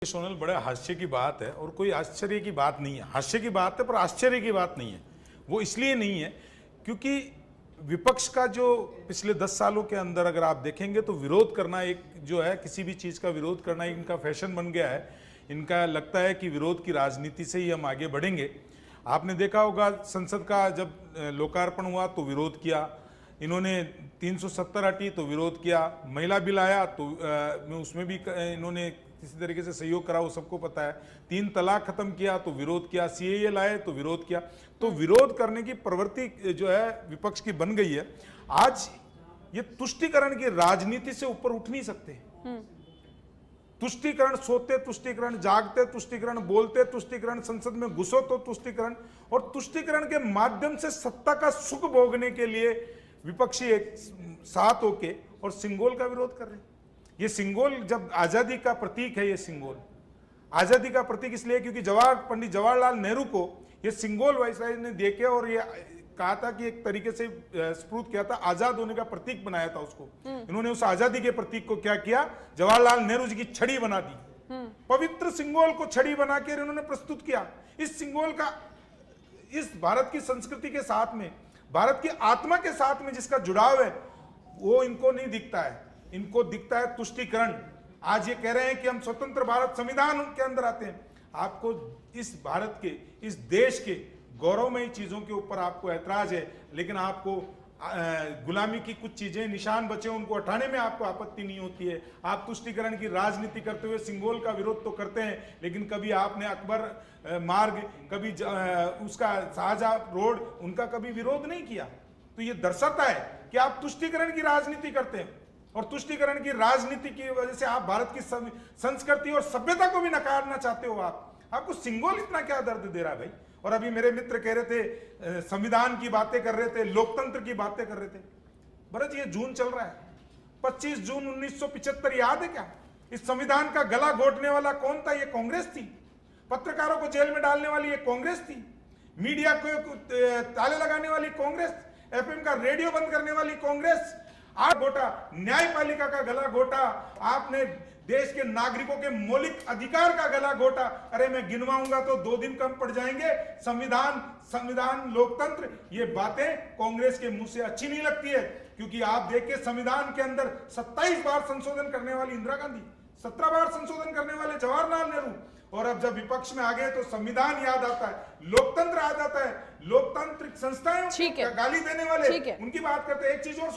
सोनल, बड़े हास्य की बात है और कोई आश्चर्य की बात नहीं है। हास्य की बात है पर आश्चर्य की बात नहीं है। वो इसलिए नहीं है क्योंकि विपक्ष का जो पिछले 10 सालों के अंदर अगर आप देखेंगे तो विरोध करना एक जो है, किसी भी चीज़ का विरोध करना इनका फैशन बन गया है। इनका लगता है कि विरोध की राजनीति से ही हम आगे बढ़ेंगे। आपने देखा होगा संसद का जब लोकार्पण हुआ तो विरोध किया, इन्होंने 370 हटी तो विरोध किया, महिला बिल आया तो उसमें भी इन्होंने किसी तरीके से सहयोग करा, वो सबको पता है। 3 तलाक खत्म किया तो विरोध किया, सीएए लाए तो विरोध किया। तो विरोध करने की प्रवृत्ति जो है विपक्ष की बन गई है। आज ये तुष्टीकरण की राजनीति से ऊपर उठ नहीं सकते। तुष्टीकरण सोते, तुष्टीकरण जागते, तुष्टीकरण बोलते, तुष्टीकरण संसद में घुसो तो तुष्टीकरण, और तुष्टीकरण के माध्यम से सत्ता का सुख भोगने के लिए विपक्षी एक साथ होके और सिंगोल का विरोध कर रहे हैं। ये सिंगोल जब आजादी का प्रतीक है, ये सिंगोल आजादी का प्रतीक इसलिए क्योंकि पंडित जवाहरलाल नेहरू को ये सिंगोल वायसराय ने देके और ये कहा था कि एक तरीके से स्फूर्त किया था, आजाद होने का प्रतीक बनाया था उसको। इन्होंने उस आजादी के प्रतीक को क्या किया, जवाहरलाल नेहरू जी की छड़ी बना दी। पवित्र सिंगोल को छड़ी बना के इन्होंने प्रस्तुत किया। इस सिंगोल का इस भारत की संस्कृति के साथ में, भारत की आत्मा के साथ में जिसका जुड़ाव है, वो इनको नहीं दिखता है। इनको दिखता है तुष्टीकरण। आज ये कह रहे हैं कि हम स्वतंत्र भारत संविधान के अंदर आते हैं। आपको इस भारत के, इस देश के गौरवमयी चीजों के ऊपर आपको ऐतराज है, लेकिन आपको गुलामी की कुछ चीजें निशान बचे उनको हटाने में आपको आपत्ति नहीं होती है। आप तुष्टीकरण की राजनीति करते हुए सिंगोल का विरोध तो करते हैं, लेकिन कभी आपने अकबर मार्ग, कभी उसका शाहजहां रोड, उनका कभी विरोध नहीं किया। तो ये दर्शाता है कि आप तुष्टीकरण की राजनीति करते हैं, और तुष्टीकरण की राजनीति की वजह से आप भारत की संस्कृति और सभ्यता को भी नकारना चाहते हो। आपको सिंगोल इतना क्या दर्द दे रहा है भाई? और अभी मेरे मित्र कह रहे थे संविधान की बातें कर रहे थे, लोकतंत्र की बातें कर रहे थे। भरत, ये जून चल रहा है, 25 जून 1975 याद है क्या? इस संविधान का गला घोटने वाला कौन था? ये कांग्रेस थी। पत्रकारों को जेल में डालने वाली ये कांग्रेस थी। मीडिया को ताले लगाने वाली कांग्रेस, एफएम का रेडियो बंद करने वाली कांग्रेस। आप घोटा, न्यायपालिका का गला घोटा, आपने देश के नागरिकों के मौलिक अधिकार का गला घोटा। अरे मैं गिनवाऊंगा तो 2 दिन कम पड़ जाएंगे। संविधान, लोकतंत्र, ये बातें कांग्रेस के मुंह से अच्छी नहीं लगती है, क्योंकि आप देखिए संविधान के अंदर 27 बार संशोधन करने वाली इंदिरा गांधी, 17 बार संशोधन करने वाले जवाहरलाल नेहरू, और अब जब विपक्ष में आ गए तो संविधान याद आता है, लोकतंत्र याद आता है। लोकतांत्रिक संस्थाएं गाली देने वाले, उनकी बात करते हैं। एक चीज और